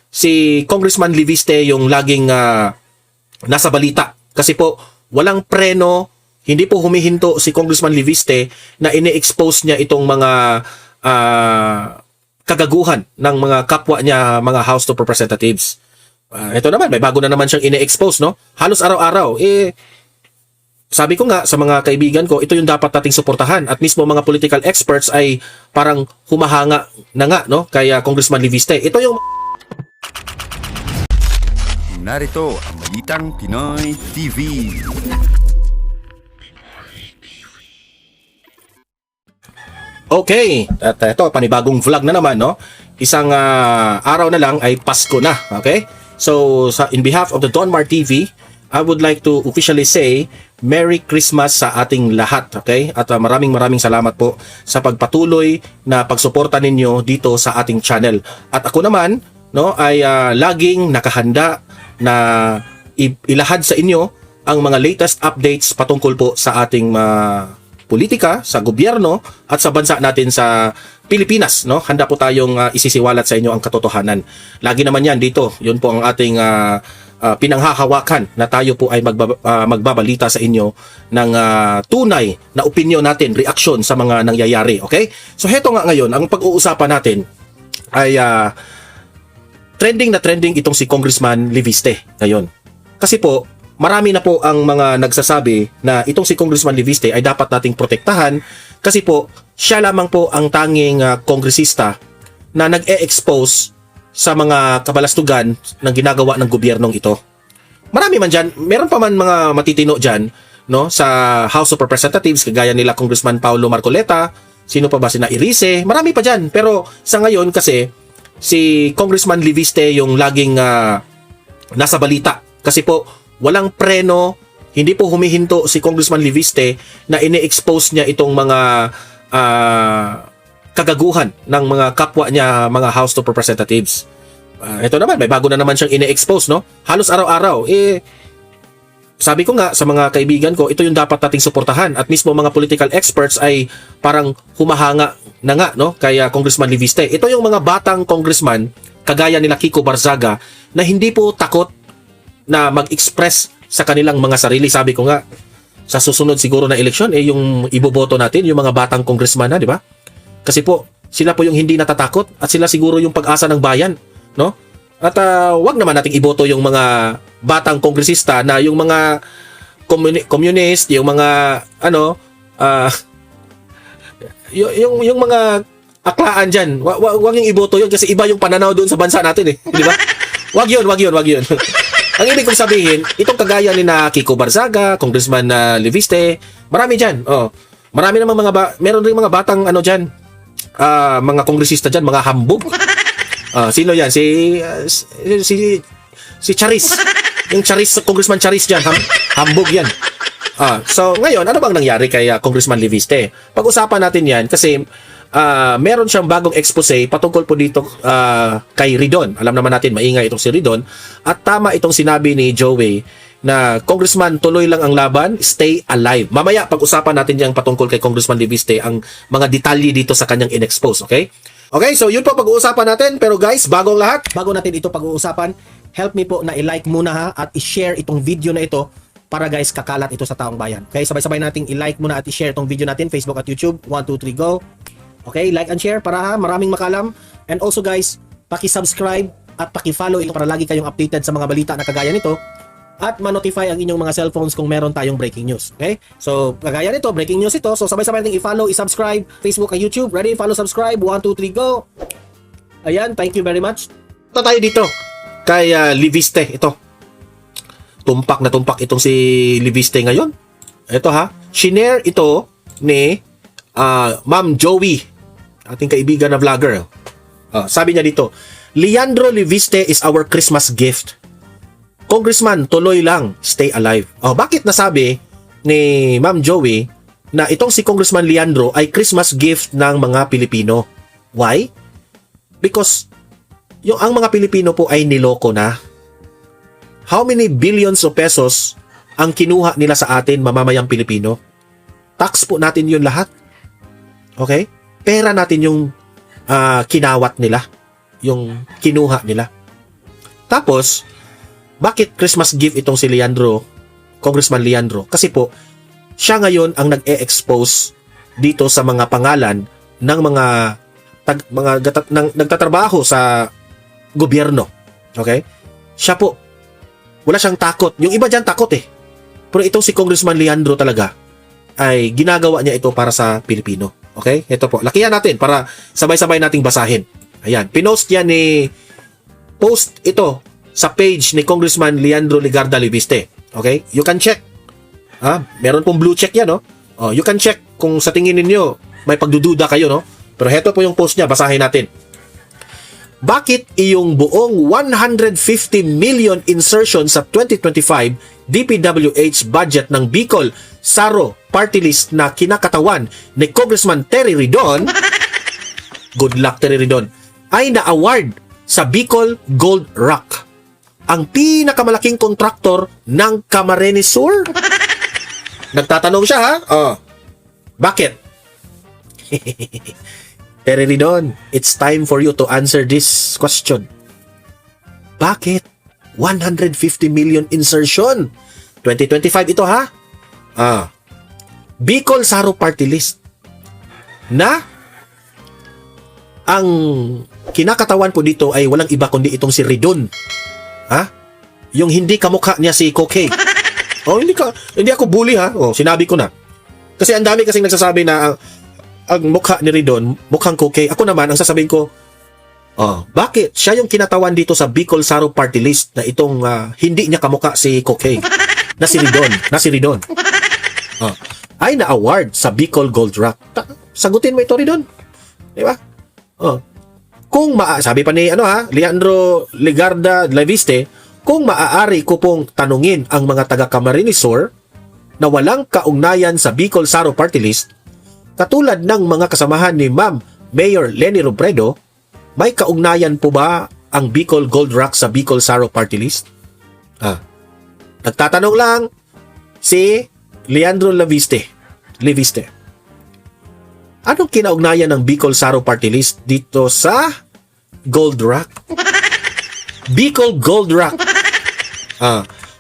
si Congressman Liviste yung laging nasa balita. Kasi po, walang preno, hindi po humihinto si Congressman Liviste na ini-expose niya itong mga kagaguhan ng mga kapwa niya, mga House of Representatives. Ito naman, may bago na naman siyang ini-expose, no? Halos araw-araw. Sabi ko nga sa mga kaibigan ko, ito yung dapat nating suportahan. At mismo mga political experts ay parang humahanga na nga, no? Kaya Congressman Liviste. Ito yung... Narito ang Balitang Pinoy TV. Okay, at ito, panibagong vlog na naman, no? Isang araw na lang ay Pasko na, okay? So, in behalf of the Donmar TV, I would like to officially say Merry Christmas sa ating lahat, okay? At maraming salamat po sa pagpatuloy na pagsuporta ninyo dito sa ating channel. At ako naman, no, ay laging nakahanda na ilahad sa inyo ang mga latest updates patungkol po sa ating politika, sa gobyerno at sa bansa natin sa Pilipinas, no? Handa po tayong isisiwalat sa inyo ang katotohanan. Lagi naman yan dito. Yun po ang ating pinanghahawakan na tayo po ay magbabalita sa inyo ng tunay na opinion natin, reaksyon sa mga nangyayari, okay? So heto nga ngayon, ang pag-uusapan natin ay trending na trending itong si Congressman Liviste ngayon. Kasi po, marami na po ang mga nagsasabi na itong si Congressman Liviste ay dapat nating protektahan kasi po siya lamang po ang tanging kongresista na nag-e-expose sa mga kabalastugan ng ginagawa ng gobyernong ito. Marami man dyan, meron pa man mga matitino dyan, no, sa House of Representatives, kagaya nila Congressman Paulo Marcoleta, sino pa ba, sina Irice, marami pa dyan. Pero sa ngayon kasi, si Congressman Liviste yung laging nasa balita. Kasi po, walang preno, hindi po humihinto si Congressman Liviste na ini-expose niya itong mga kagaguhan ng mga kapwa niya, mga House of Representatives. Ito naman, may bago na naman siyang ini-expose, no? Halos araw-araw. Sabi ko nga sa mga kaibigan ko, ito yung dapat nating suportahan. At mismo mga political experts ay parang humahanga na nga, no? Kaya Congressman Liviste. Ito yung mga batang congressman, kagaya nila Kiko Barzaga, na hindi po takot na mag-express sa kanilang mga sarili. Sabi ko nga, sa susunod siguro na eleksyon, yung iboboto natin, yung mga batang congressman na, di ba? Kasi po, sila po yung hindi natatakot at sila siguro yung pag-asa ng bayan, no? At wag naman nating iboto yung mga batang kongresista na yung mga communist, yung mga yung mga aklaan dyan. Wag yung iboto yun kasi iba yung pananaw doon sa bansa natin, di ba? Wag yun. Ang ibig kong sabihin, itong kagaya ni na Kiko Barzaga, Congressman Liviste, marami dyan. Marami namang meron rin mga batang dyan, mga kongresista dyan, mga hambog. Sino yan? Si Charis. Yung Charis, Congressman Charis dyan, hambog yan. So ngayon, ano bang nangyari kay Congressman Liviste? Pag-usapan natin yan kasi meron siyang bagong expose patungkol po dito kay Ridon. Alam naman natin, maingay itong si Ridon. At tama itong sinabi ni Joey na Congressman, tuloy lang ang laban, stay alive. Mamaya, pag-usapan natin yung patungkol kay Congressman Liviste, ang mga detalye dito sa kanyang in-expose, okay? Okay, so yun po pag-uusapan natin. Pero guys, bago natin ito pag-uusapan, help me po na i-like muna ha at i-share itong video na ito para guys kakalat ito sa taong bayan. Okay, sabay-sabay nating i-like muna at i-share itong video natin, Facebook at YouTube. 1, 2, 3, go! Okay, like and share para maraming makalam. And also guys, paki-subscribe at paki-follow ito para lagi kayong updated sa mga balita na kagaya nito at ma-notify ang inyong mga cellphones kung meron tayong breaking news. Okay? So, kagaya nito, breaking news ito. So, sabay-sabay natin i-follow, i-subscribe, Facebook at YouTube. Ready? Follow, subscribe. 1, 2, 3, go! Ayan, thank you very much. Ito tayo dito kay Liviste. Ito. Tumpak na tumpak itong si Liviste ngayon. Ito ha. Shinare ito ni Ma'am Joey, ating kaibigan na vlogger. Sabi niya dito, Leandro Liviste is our Christmas gift. Congressman, tuloy lang, stay alive. Bakit nasabi ni Ma'am Joey na itong si Congressman Leandro ay Christmas gift ng mga Pilipino? Why? Because ang mga Pilipino po ay niloko na. How many billions of pesos ang kinuha nila sa atin, mamamayang Pilipino? Tax po natin yun lahat. Okay? Pera natin yung kinawat nila, yung kinuha nila. Tapos, bakit Christmas gift itong si Leandro, Congressman Leandro? Kasi po, siya ngayon ang nag-e-expose dito sa mga pangalan ng nagtatrabaho sa gobyerno. Okay? Siya po, wala siyang takot. Yung iba dyan takot eh. Pero itong si Congressman Leandro talaga ay ginagawa niya ito para sa Pilipino. Okay? Ito po. Lakihan natin para sabay-sabay nating basahin. Ayan. Pinost yan post ito sa page ni Congressman Leandro Legarda Leviste. Okay? You can check. Meron pong blue check yan, no? You can check kung sa tingin ninyo may pagdududa kayo, no? Pero heto po yung post niya. Basahin natin. Bakit iyong buong 150 million insertion sa 2025 DPWH budget ng Bicol Saro Party List na kinakatawan ni Congressman Terry Ridon, good luck Terry Ridon, ay na-award sa Bicol Gold Rock, ang pinakamalaking kontraktor ng Camarines Sur? Nagtatanong siya, ha? Bakit? Terry Ridon, it's time for you to answer this question. Bakit 150 million insertion? 2025 ito, ha? Bicol Saro Party List na ang kinakatawan po dito ay walang iba kundi itong si Ridon. Yung hindi kamukha niya si Kokey. Hindi ako bully, ha? Sinabi ko na. Kasi ang dami kasing nagsasabi na ang mukha ni Ridon, mukhang Kokey. Ako naman, ang sasabihin ko, bakit siya yung kinatawan dito sa Bicol Saro Party List na itong hindi niya kamukha si Kokey, na si Ridon, ay na-award sa Bicol Gold Rock. Sagutin mo ito, Ridon. Di ba? Sabi pa ni Leandro Legarda Leviste, kung maaari ko pong tanungin ang mga taga Camarines Sur na walang kaugnayan sa Bicol Saro Party List, katulad ng mga kasamahan ni Ma'am Mayor Leni Robredo, may kaugnayan po ba ang Bicol Gold Rock sa Bicol Saro Party List? Nagtatanong lang si Leandro Leviste. Anong kinaugnayan ng Bicol Saro Party List dito sa Gold Rock? Bicol Gold Rock.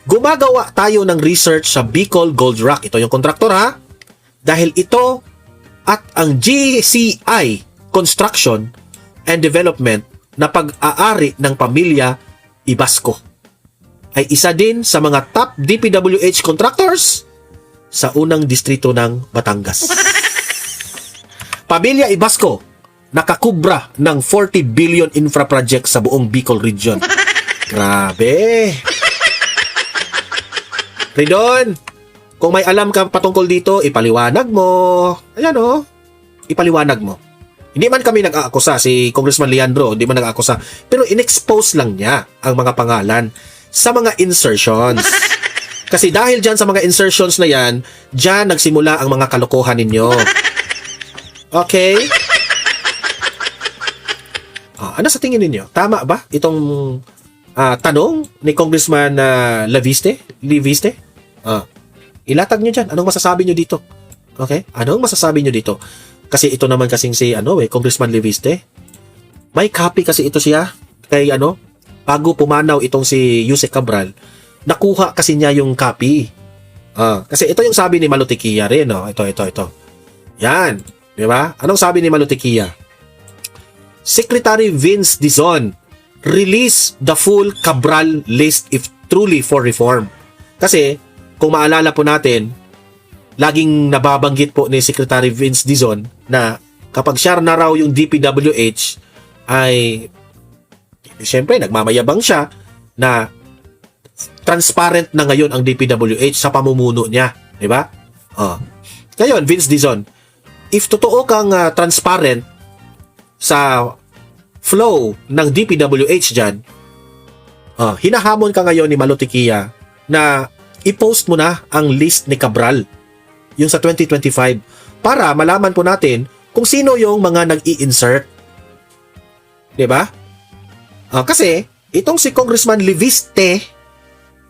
Gumagawa tayo ng research sa Bicol Gold Rock. Ito yung kontraktor, ha? Dahil ito at ang GCI Construction and Development na pag-aari ng pamilya Ibasco ay isa din sa mga top DPWH contractors sa unang distrito ng Batangas. Pamilya Ibasco nakakubra ng 40 billion infra project sa buong Bicol region. Grabe! Ridon, kung may alam ka patungkol dito, ipaliwanag mo. Ayan, ipaliwanag mo. Hindi man kami nag-aakusa, si Congressman Leandro, hindi man nag-aakusa, pero in-expose lang niya ang mga pangalan sa mga insertions. Kasi dahil dyan sa mga insertions na yan, dyan nagsimula ang mga kalokohan ninyo. Okay? Ano sa tingin ninyo? Tama ba itong tanong ni Congressman Leviste? Ilatag nyo dyan. Anong masasabi nyo dito? Okay? Anong masasabi nyo dito? Kasi ito naman kasing si Congressman Leviste. May copy kasi ito siya kay bago pumanaw itong si Yusek Cabral, nakuha kasi niya yung copy. Kasi ito yung sabi ni Malutikia rin, Ito. Yan. Di ba? Anong sabi ni Malutikia? Secretary Vince Dizon, release the full Cabral list if truly for reform. Kasi, kung maalala po natin, laging nababanggit po ni Secretary Vince Dizon na kapag siya na raw yung DPWH ay siyempre nagmamayabang siya na transparent na ngayon ang DPWH sa pamumuno niya, di ba? Ngayon, Vince Dizon, if totoo kang transparent sa flow ng DPWH dyan, hinahamon ka ngayon ni Malutikia na i-post mo na ang list ni Cabral, yung sa 2025, para malaman po natin kung sino yung mga nag-i-insert. Diba? Kasi, itong si Congressman Leviste,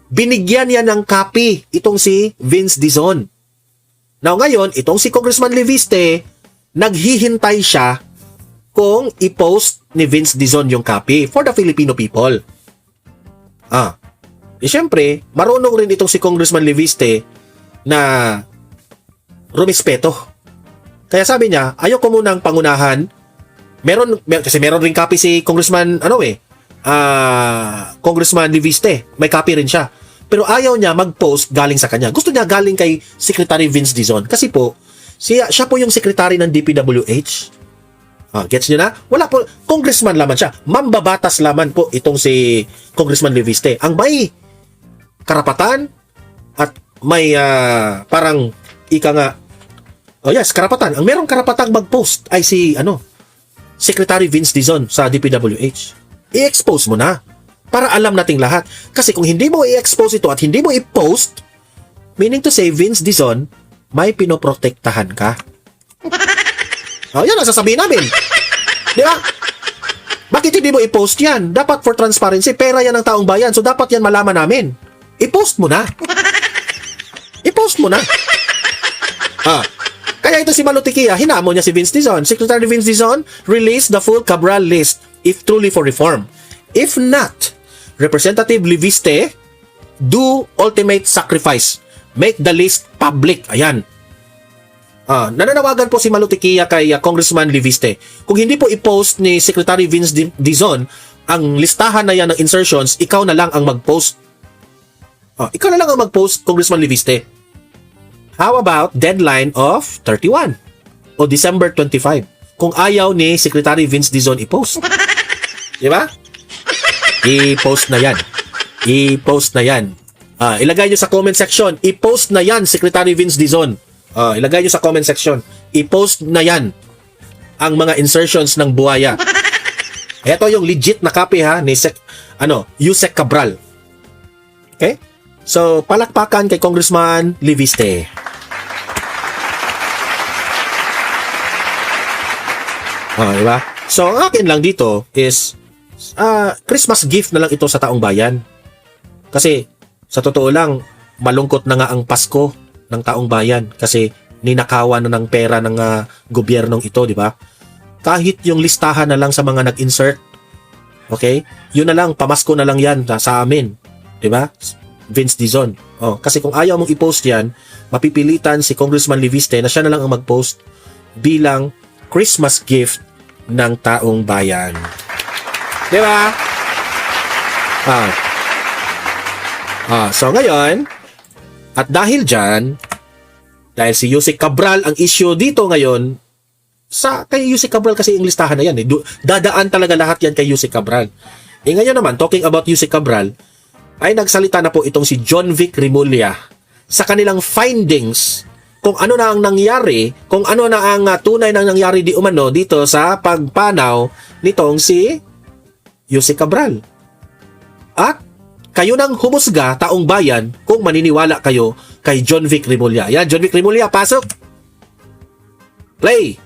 binigyan niya ng copy itong si Vince Dizon. Now ngayon, itong si Congressman Leviste, naghihintay siya kung i-post ni Vince Dizon yung copy for the Filipino people. Siyempre, marunong rin itong si Congressman Leviste na rumispeto. Kaya sabi niya, ayoko munang pangunahan. Kasi meron rin copy si Congressman, Congressman Leviste. May copy rin siya. Pero ayaw niya mag-post galing sa kanya. Gusto niya galing kay Secretary Vince Dizon. Kasi po, siya po yung secretary ng DPWH. Gets niyo na? Wala po, congressman laman siya. Mambabatas laman po itong si Congressman Leviste. Ang may karapatan at may parang karapatan. Ang merong karapatang mag-post ay si Secretary Vince Dizon sa DPWH. I-expose mo na para alam nating lahat. Kasi kung hindi mo i-expose ito at hindi mo i-post, meaning to say Vince Dizon, may pinoprotektahan ka. Yan ang sasabihin namin. Di ba? Bakit hindi mo i-post yan? Dapat for transparency. Pera yan ng taong bayan. So dapat yan malaman namin. I-post mo na. I-post mo na. Kaya ito si Malutikia, hinamo niya si Vince Dizon. Secretary Vince Dizon, release the full Cabral list if truly for reform. If not, Representative Leviste, do ultimate sacrifice. Make the list public. Ayan. Nananawagan po si Malutikia kay Congressman Leviste. Kung hindi po i-post ni Secretary Vince Dizon ang listahan na yan ng insertions, ikaw na lang ang mag-post. Ikaw na lang ang mag-post, Congressman Leviste. How about deadline of 31 o December 25? Kung ayaw ni Secretary Vince Dizon i-post. Di ba? I-post na yan. I-post na yan. Ilagay nyo sa comment section. I-post na yan, Secretary Vince Dizon. Ilagay nyo sa comment section. I-post na yan ang mga insertions ng buhaya. Ito yung legit na copy ni Yusek Cabral. Okay? So, palakpakan kay Congressman Leviste. Diba? So, ang akin lang dito is Christmas gift na lang ito sa taong bayan. Kasi, sa totoo lang, malungkot na nga ang Pasko ng taong bayan kasi ninakawan na ng pera ng gobyernong ito, di ba? Kahit yung listahan na lang sa mga nag-insert, okay? Yun na lang, pamasko na lang yan sa amin, di ba? Vince Dizon. Kasi kung ayaw mong i-post yan, mapipilitan si Congressman Leviste na siya na lang ang mag-post bilang Christmas gift ng taong bayan. Di ba? So ngayon, at dahil dyan, dahil si Yusek Cabral ang issue dito ngayon, kay Yusek Cabral kasi yung listahan na yan. Dadaan talaga lahat yan kay Yusek Cabral. Ngayon naman, talking about Yusek Cabral, ay nagsalita na po itong si John Vic Rimulya sa kanilang findings kung ano na ang nangyari, kung ano na ang tunay na nangyari di umano dito sa pagpanaw nitong si Yusek Cabral. At kayo nang humusga, taong bayan, kung maniniwala kayo kay John Vic Rimulya. Yan, John Vic Rimulya, pasok! Play!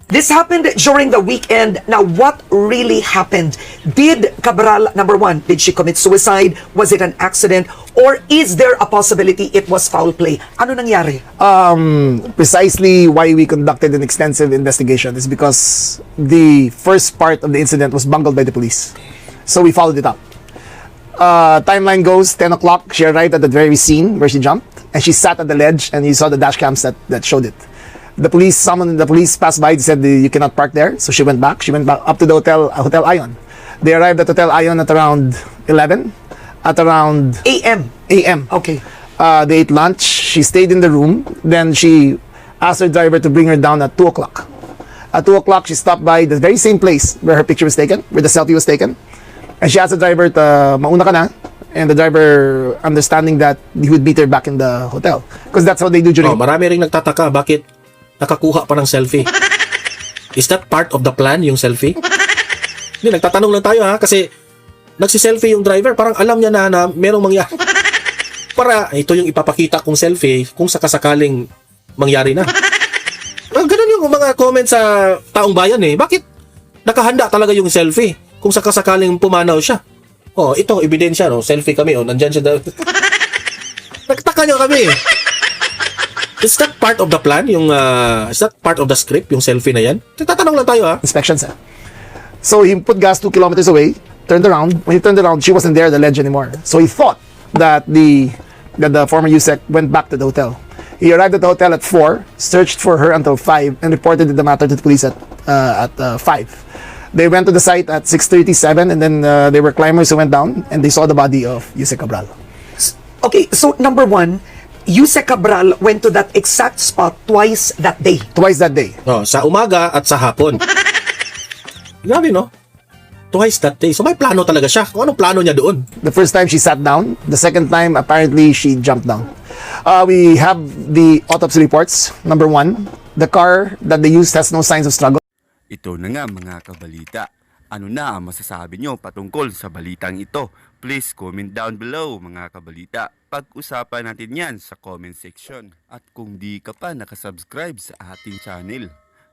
This happened during the weekend. Now, what really happened? Did Cabral, number one, did she commit suicide? Was it an accident? Or is there a possibility it was foul play? Ano nangyari? Precisely why we conducted an extensive investigation is because the first part of the incident was bungled by the police. So we followed it up. Timeline goes 10 o'clock. She arrived at the very scene where she jumped, and she sat at the ledge, and you saw the dash cams that showed it. The police passed by. They said you cannot park there, so she went back. She went back up to the Hotel Ion. They arrived at Hotel Ion at around 11. At around AM. Okay. They ate lunch. She stayed in the room. Then she asked her driver to bring her down at 2 o'clock. At 2 o'clock, she stopped by the very same place where her picture was taken, where the selfie was taken. And she asked the driver to mauna ka na. And the driver, understanding that, he would meet her back in the hotel. Because that's how they do during... Marami ring nagtataka, bakit nakakuha pa ng selfie? Is that part of the plan, yung selfie? Hindi, nagtatanong lang tayo kasi nagsiselfie yung driver, parang alam niya na merong mangyari. Para ito yung ipapakita kong selfie kung sakasakaling mangyari na. Ganun yung mga comments sa taong bayan Bakit nakahanda talaga yung selfie kung sakasakaling pumanaw siya? Ito, ebidensya, selfie kami, nandyan siya. Nagtaka niyo kami. Is that part of the plan? Is that part of the script, yung selfie na yan? Tatanong lang tayo Inspection, sir. So he put gas 2 kilometers away, turned around. When he turned around, she wasn't there, the ledge anymore. So he thought that the former USEC went back to the hotel. He arrived at the hotel at 4, searched for her until 5, and reported the matter to the police at 5. They went to the site at 6:37, and then there were climbers who went down, and they saw the body of Yusek Cabral. Okay, so number one, Yusek Cabral went to that exact spot twice that day. Twice that day. Oh, sa umaga at sa hapon. Grabe, no? Twice that day. So may plano talaga siya. Kung anong plano niya doon? The first time she sat down. The second time, apparently, she jumped down. We have the autopsy reports. Number 1, the car that they used has no signs of struggle. Ito na nga mga kabalita. Ano na ang masasabi nyo patungkol sa balitang ito? Please comment down below mga kabalita. Pag-usapan natin yan sa comment section. At kung di ka pa nakasubscribe sa ating channel,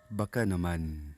baka naman